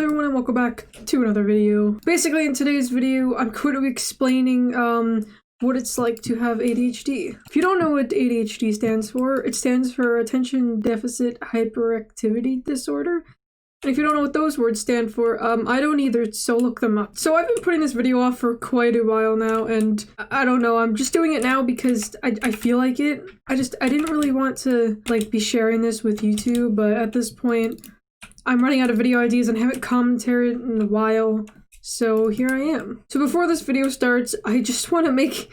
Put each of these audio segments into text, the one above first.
everyone and welcome back to another video. Basically in today's video I'm going to be explaining what it's like to have ADHD. If you don't know what ADHD stands for, it stands for Attention Deficit Hyperactivity Disorder. And if you don't know what those words stand for, I don't either, so look them up. So I've been putting this video off for quite a while now, and I don't know, I'm just doing it now because I feel like it. I didn't really want to like be sharing this with YouTube, but at this point I'm running out of video ideas and haven't commented in a while, so here I am. So before this video starts, I just want to make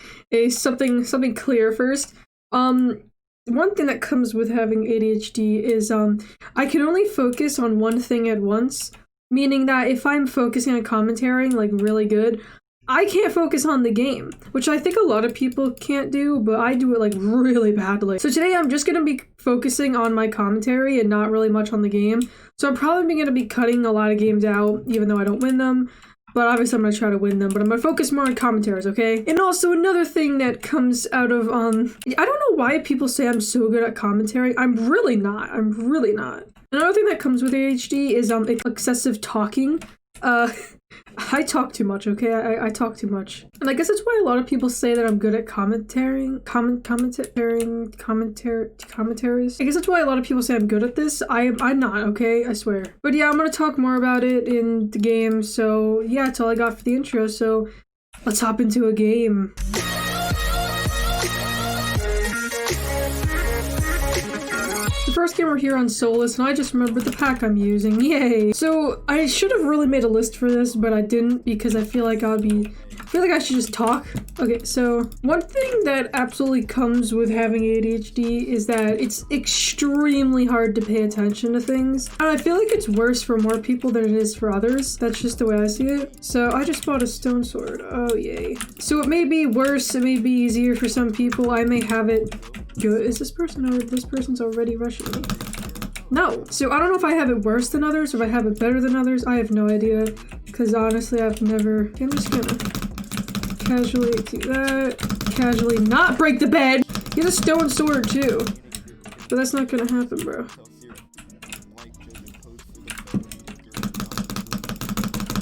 something clear first. One thing that comes with having ADHD is I can only focus on one thing at once, meaning that if I'm focusing on commentating like really good, I can't focus on the game, which I think a lot of people can't do, but I do it like really badly. So today I'm just gonna be focusing on my commentary and not really much on the game. So I'm probably gonna be cutting a lot of games out, even though I don't win them. But obviously I'm gonna try to win them, but I'm gonna focus more on commentaries, okay? And also another thing that comes out of, I don't know why people say I'm so good at commentary. I'm really not. Another thing that comes with ADHD is excessive talking. I talk too much, okay? I talk too much. And I guess that's why a lot of people say that I'm good at commentaries. I guess that's why a lot of people say I'm good at this. I'm not, okay? I swear. But yeah, I'm gonna talk more about it in the game, so yeah, that's all I got for the intro, so let's hop into a game. First game we're here on Solus, and I just remembered the pack I'm using. Yay! So I should have really made a list for this, but I didn't because I feel like I should just talk. Okay, so one thing that absolutely comes with having ADHD is that it's extremely hard to pay attention to things. And I feel like it's worse for more people than it is for others. That's just the way I see it. So I just bought a stone sword. Oh yay. So it may be worse, it may be easier for some people. I may have it good. Is this person or this person's already rushing me? No. So I don't know if I have it worse than others or if I have it better than others. I have no idea. Because honestly, I've never... I'm just gonna casually do that. Casually not break the bed! He has a stone sword too. But that's not gonna happen, bro.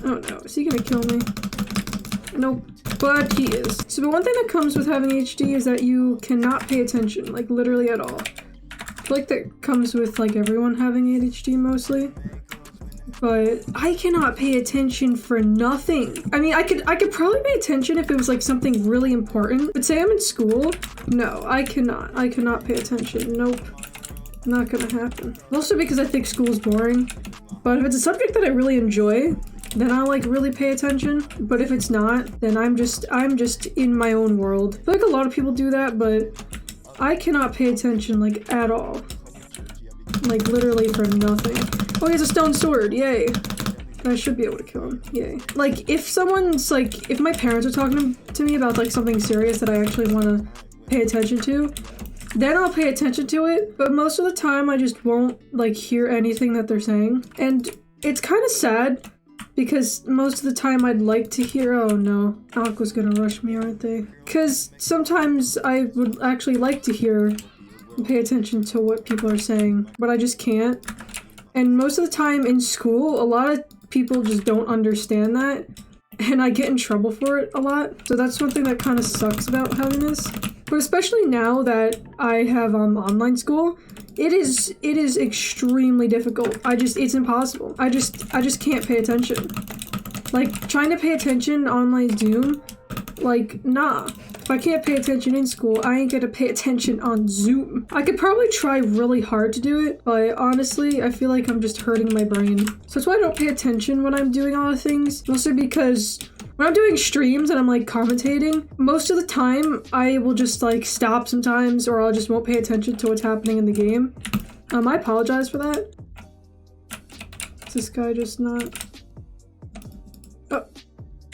Oh no. Is he gonna kill me? Nope. But he is. So the one thing that comes with having ADHD is that you cannot pay attention, like literally at all. I feel like that comes with like everyone having ADHD mostly. But I cannot pay attention for nothing. I mean, I could probably pay attention if it was like something really important. But say I'm in school, no, I cannot pay attention. Nope, not gonna happen. Also because I think school's boring. But if it's a subject that I really enjoy, then I'll like really pay attention. But if it's not, then I'm just in my own world. I feel like a lot of people do that, but I cannot pay attention like at all. Like literally for nothing. Oh, he has a stone sword, yay. I should be able to kill him, yay. Like if someone's like, if my parents are talking to me about like something serious that I actually want to pay attention to, then I'll pay attention to it. But most of the time I just won't like hear anything that they're saying. And it's kind of sad. Because most of the time I'd like to hear, oh no, Aqua's gonna rush me, aren't they? Because sometimes I would actually like to hear and pay attention to what people are saying, but I just can't. And most of the time in school, a lot of people just don't understand that, and I get in trouble for it a lot. So that's one thing that kind of sucks about having this. But especially now that I have online school, it is extremely difficult. It's impossible. I just can't pay attention. Like trying to pay attention on my Zoom, like nah. If I can't pay attention in school, I ain't gonna pay attention on Zoom. I could probably try really hard to do it, but honestly, I feel like I'm just hurting my brain. So that's why I don't pay attention when I'm doing all the things. Mostly because when I'm doing streams and I'm like commentating, most of the time I will just like stop sometimes or I just won't pay attention to what's happening in the game. I apologize for that. Is this guy just not...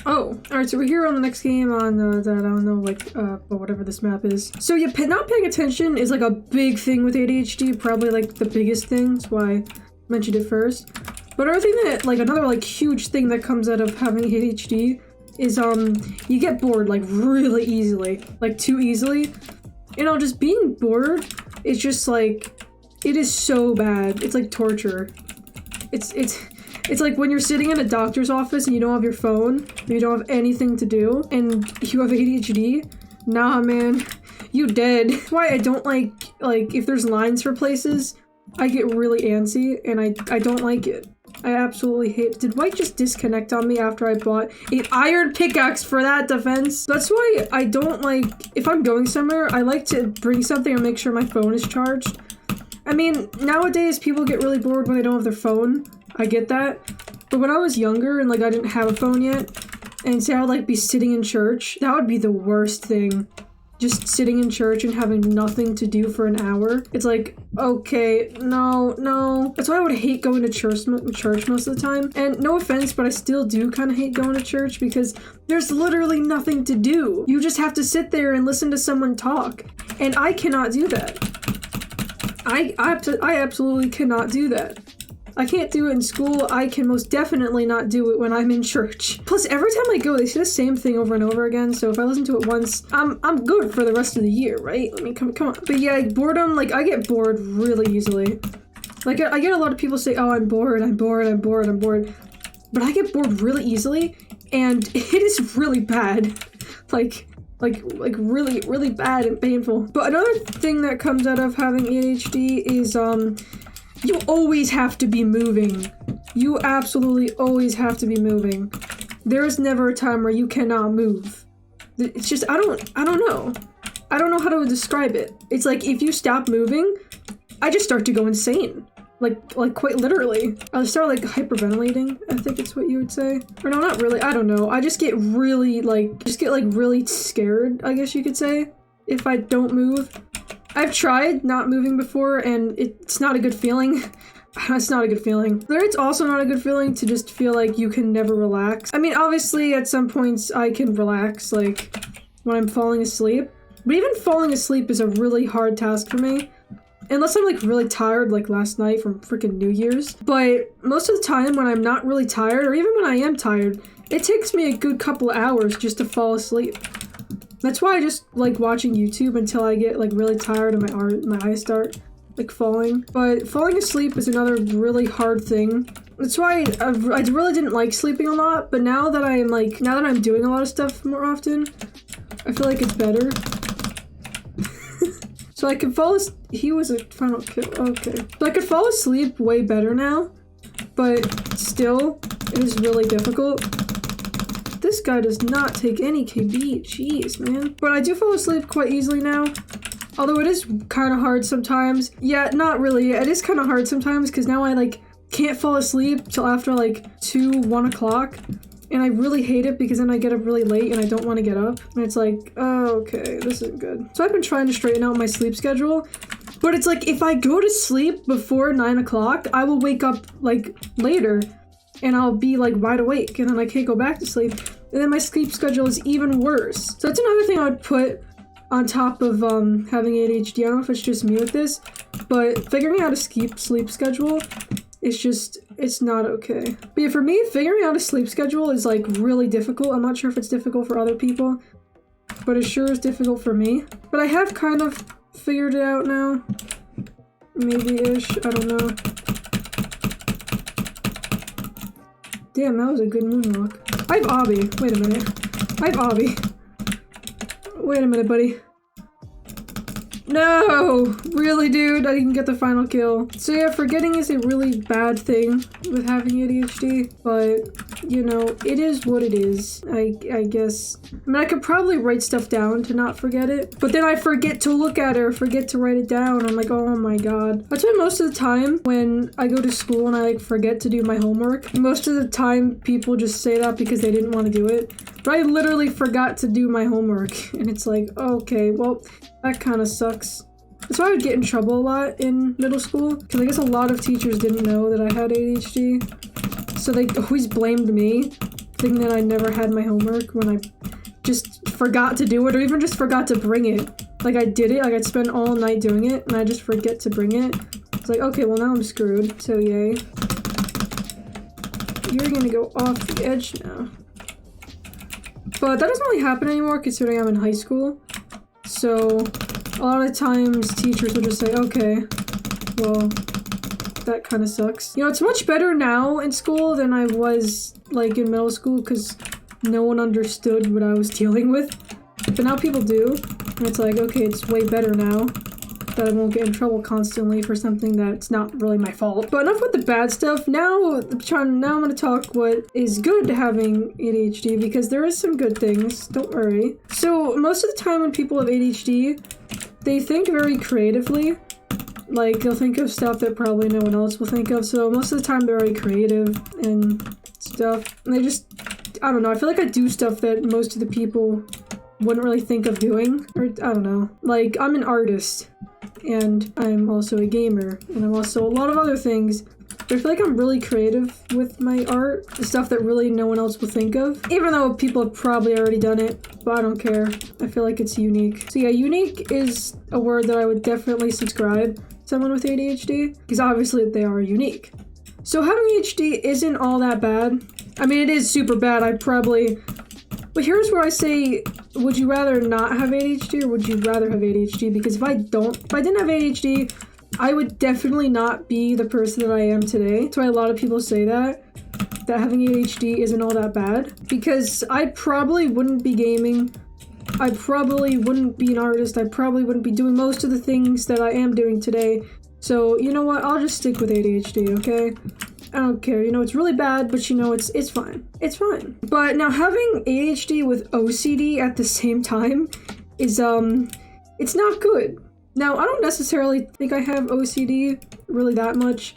Oh, alright, so we're here on the next game on that, I don't know, like, whatever this map is. So yeah, not paying attention is like a big thing with ADHD, probably like the biggest thing, that's why I mentioned it first. But another thing that, like, another like huge thing that comes out of having ADHD is, you get bored like really easily, like too easily. You know, just being bored is just like, it is so bad. It's like torture. It's It's like when you're sitting in a doctor's office and you don't have your phone, and you don't have anything to do, and you have ADHD. Nah, man, you dead. That's why I don't like if there's lines for places, I get really antsy, and I don't like it. I absolutely hate it. Did White just disconnect on me after I bought an iron pickaxe for that defense? That's why I don't like, if I'm going somewhere, I like to bring something or make sure my phone is charged. I mean, nowadays people get really bored when they don't have their phone. I get that. But when I was younger and like I didn't have a phone yet, and say I would like be sitting in church, that would be the worst thing. Just sitting in church and having nothing to do for an hour. It's like, okay, no. That's why I would hate going to church most of the time. And no offense, but I still do kind of hate going to church because there's literally nothing to do. You just have to sit there and listen to someone talk. And I cannot do that. I absolutely cannot do that. I can't do it in school. I can most definitely not do it when I'm in church. Plus, every time I go, they say the same thing over and over again. So if I listen to it once, I'm good for the rest of the year, right? I mean, come on. But yeah, boredom, like I get bored really easily. Like I get a lot of people say, "Oh, I'm bored. But I get bored really easily, and it is really bad. Like really, really bad and painful. But another thing that comes out of having ADHD is you always have to be moving. You absolutely always have to be moving. There is never a time where you cannot move. It's just, I don't know. I don't know how to describe it. It's like, if you stop moving, I just start to go insane. Like quite literally. I'll start like hyperventilating, I think it's what you would say. Or no, not really, I don't know. I just get really really scared, I guess you could say, if I don't move. I've tried not moving before, and it's not a good feeling. It's not a good feeling. But it's also not a good feeling to just feel like you can never relax. I mean, obviously, at some points, I can relax, like, when I'm falling asleep. But even falling asleep is a really hard task for me. Unless I'm, like, really tired, like last night from freaking New Year's. But most of the time, when I'm not really tired, or even when I am tired, it takes me a good couple of hours just to fall asleep. That's why I just like watching YouTube until I get like really tired and my eyes start like falling. But falling asleep is another really hard thing. That's why I really didn't like sleeping a lot, but now that I'm doing a lot of stuff more often, I feel like it's better. So I could fall asleep. He was a final kill. Okay. So I could fall asleep way better now, but still, it is really difficult. This guy does not take any KB. Jeez, man. But I do fall asleep quite easily now. Although it is kind of hard sometimes. Yeah, not really. It is kind of hard sometimes because now I like can't fall asleep till after like 1 o'clock. And I really hate it because then I get up really late and I don't want to get up. And it's like, oh, okay, this isn't good. So I've been trying to straighten out my sleep schedule. But it's like, if I go to sleep before 9 o'clock, I will wake up like later. And I'll be like wide awake and then I can't go back to sleep. And then my sleep schedule is even worse. So that's another thing I would put on top of having ADHD. I don't know if it's just me with this, but figuring out a sleep schedule is just, it's not okay. But yeah, for me, figuring out a sleep schedule is like really difficult. I'm not sure if it's difficult for other people, but it sure is difficult for me. But I have kind of figured it out now. Maybe-ish, I don't know. Damn, that was a good moonwalk. I have Obby. Wait a minute. I have Obby. Wait a minute, buddy. No! Really, dude? I didn't get the final kill. So yeah, forgetting is a really bad thing with having ADHD, but, you know, it is what it is, I guess. I mean, I could probably write stuff down to not forget it, but then I forget to look at it or forget to write it down. I'm like, oh my god. That's why most of the time when I go to school and I like forget to do my homework, most of the time people just say that because they didn't want to do it. But I literally forgot to do my homework, and it's like, okay, well, that kind of sucks. That's why I would get in trouble a lot in middle school, because I guess a lot of teachers didn't know that I had ADHD, so they always blamed me, thinking that I never had my homework when I just forgot to do it, or even just forgot to bring it. Like, I did it, like I'd spend all night doing it, and I just forget to bring it. It's like, okay, well now I'm screwed, so yay. You're gonna go off the edge now. But that doesn't really happen anymore considering I'm in high school. So a lot of times teachers will just say, okay, well, that kind of sucks. You know, it's much better now in school than I was, like, in middle school, because no one understood what I was dealing with. But now people do, and it's like, okay, it's way better now that I won't get in trouble constantly for something that's not really my fault. But enough with the bad stuff. Now I'm gonna talk what is good to having ADHD, because there is some good things, don't worry. So most of the time when people have ADHD, they think very creatively. Like, they'll think of stuff that probably no one else will think of, so most of the time they're very creative and stuff. And they just, I don't know, I feel like I do stuff that most of the people wouldn't really think of doing, or I don't know. Like, I'm an artist, and I'm also a gamer, and I'm also a lot of other things. But I feel like I'm really creative with my art, the stuff that really no one else will think of. Even though people have probably already done it, but I don't care. I feel like it's unique. So yeah, unique is a word that I would definitely subscribe to someone with ADHD, because obviously they are unique. So having ADHD isn't all that bad. I mean, it is super bad. But here's where I say, would you rather not have ADHD or would you rather have ADHD? Because if I didn't have ADHD, I would definitely not be the person that I am today. That's why a lot of people say that having ADHD isn't all that bad. Because I probably wouldn't be gaming. I probably wouldn't be an artist. I probably wouldn't be doing most of the things that I am doing today. So, you know what? I'll just stick with ADHD, okay? I don't care, you know, it's really bad, but you know, it's fine. It's fine. But now having ADHD with OCD at the same time is, it's not good. Now, I don't necessarily think I have OCD really that much,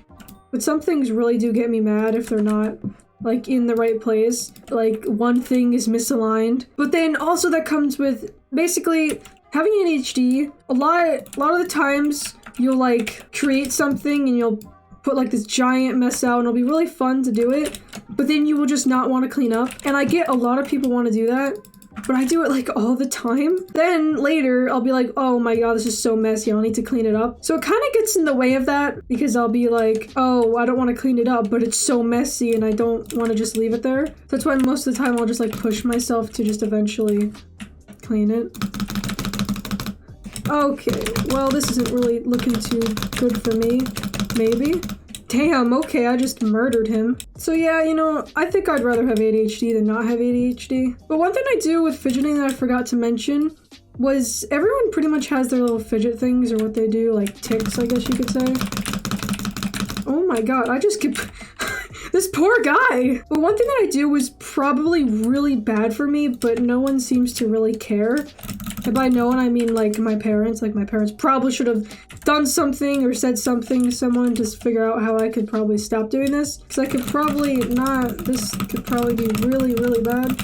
but some things really do get me mad if they're not, like, in the right place. Like, one thing is misaligned. But then also that comes with, basically, having ADHD, a lot of the times you'll, like, create something and you'll put like this giant mess out and it'll be really fun to do it, but then you will just not want to clean up. And I get a lot of people want to do that, but I do it like all the time. Then later I'll be like, oh my god, this is so messy, I'll need to clean it up. So it kind of gets in the way of that, because I'll be like, oh, I don't want to clean it up, but it's so messy and I don't want to just leave it there. That's why most of the time I'll just like push myself to just eventually clean it. Okay, well, this isn't really looking too good for me. Maybe? Damn, okay, I just murdered him. So yeah, you know, I think I'd rather have ADHD than not have ADHD. But one thing I do with fidgeting that I forgot to mention was everyone pretty much has their little fidget things, or what they do, like tics, I guess you could say. Oh my god, I just keep... This poor guy! But one thing that I do was probably really bad for me, but no one seems to really care. And by no one, I mean like my parents. Like, my parents probably should have done something or said something to someone to figure out how I could probably stop doing this. Because I could probably not, this could probably be really, really bad.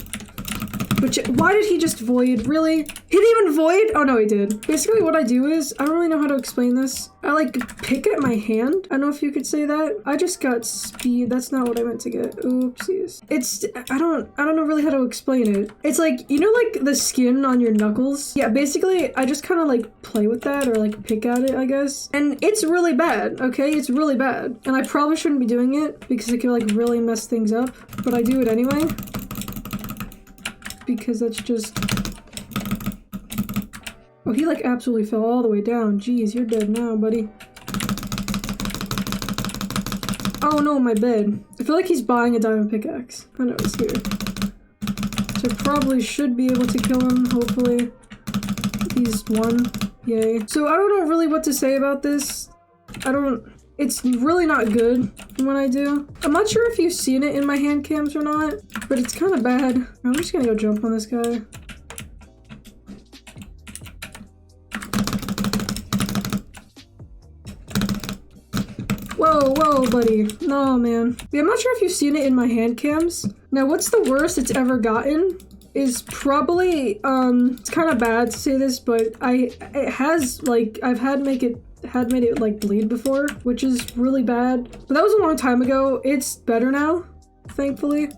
But why did he just void? Really? He didn't even void? Oh no, he did. Basically what I do is, I don't really know how to explain this. I like pick at my hand. I don't know if you could say that. I just got speed. That's not what I meant to get. Oopsies. It's, I don't know really how to explain it. It's like, you know, like the skin on your knuckles? Yeah, basically I just kind of like play with that, or like pick at it, I guess. And it's really bad, okay? It's really bad. And I probably shouldn't be doing it because it could like really mess things up, but I do it anyway. Because that's just... Oh, he like absolutely fell all the way down. Jeez, you're dead now, buddy. Oh no, my bed. I feel like he's buying a diamond pickaxe. I know, it's here. So I probably should be able to kill him, hopefully. He's won. Yay. So I don't know really what to say about this. It's really not good from what I do. I'm not sure if you've seen it in my hand cams or not, but it's kind of bad. I'm just gonna go jump on this guy. Whoa, whoa, buddy. No, man. Yeah, I'm not sure if you've seen it in my hand cams. Now, what's the worst it's ever gotten is probably, it's kind of bad to say this, but it has, like, I've had made it like bleed before, which is really bad. But that was a long time ago. It's better now, thankfully.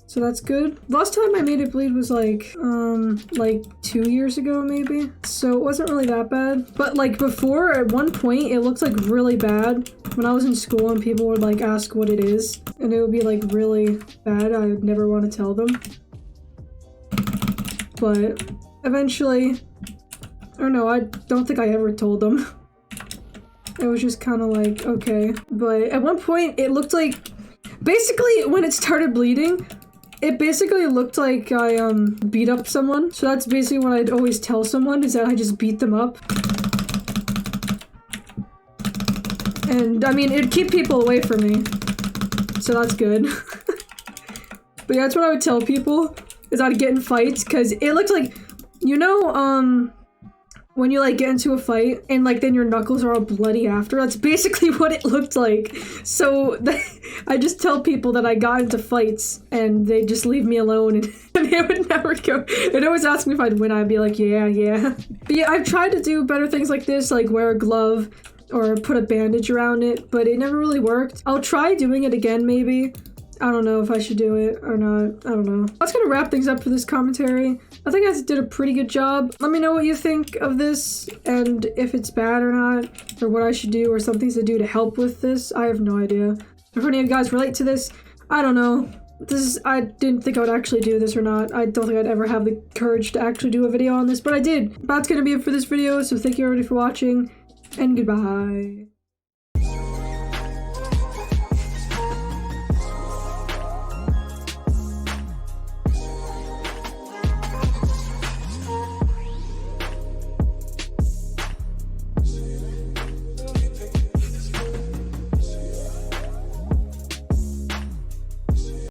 So that's good. Last time I made it bleed was like 2 years ago, maybe. So it wasn't really that bad. But like before, at one point, it looked like really bad when I was in school and people would like ask what it is. And it would be like really bad. I would never want to tell them. But eventually, I don't know, I don't think I ever told them. It was just kind of like, okay. But at one point, it looked like... Basically, when it started bleeding, it basically looked like I, beat up someone. So that's basically what I'd always tell someone, is that I just beat them up. And, I mean, it'd keep people away from me. So that's good. But yeah, that's what I would tell people, is I'd get in fights, because it looked like, you know, when you, like, get into a fight, and, like, then your knuckles are all bloody after? That's basically what it looked like. So, I just tell people that I got into fights, and they just leave me alone, and they would never go. They'd always ask me if I'd win, I'd be like, yeah, yeah. But yeah, I've tried to do better things like this, like wear a glove, or put a bandage around it, but it never really worked. I'll try doing it again, maybe. I don't know if I should do it or not. I don't know. That's gonna wrap things up for this commentary. I think I did a pretty good job. Let me know what you think of this, and if it's bad or not, or what I should do, or some things to do to help with this. I have no idea. If any of you guys relate to this, I don't know. I didn't think I would actually do this or not. I don't think I'd ever have the courage to actually do a video on this, but I did. That's gonna be it for this video, so thank you everybody for watching, and goodbye.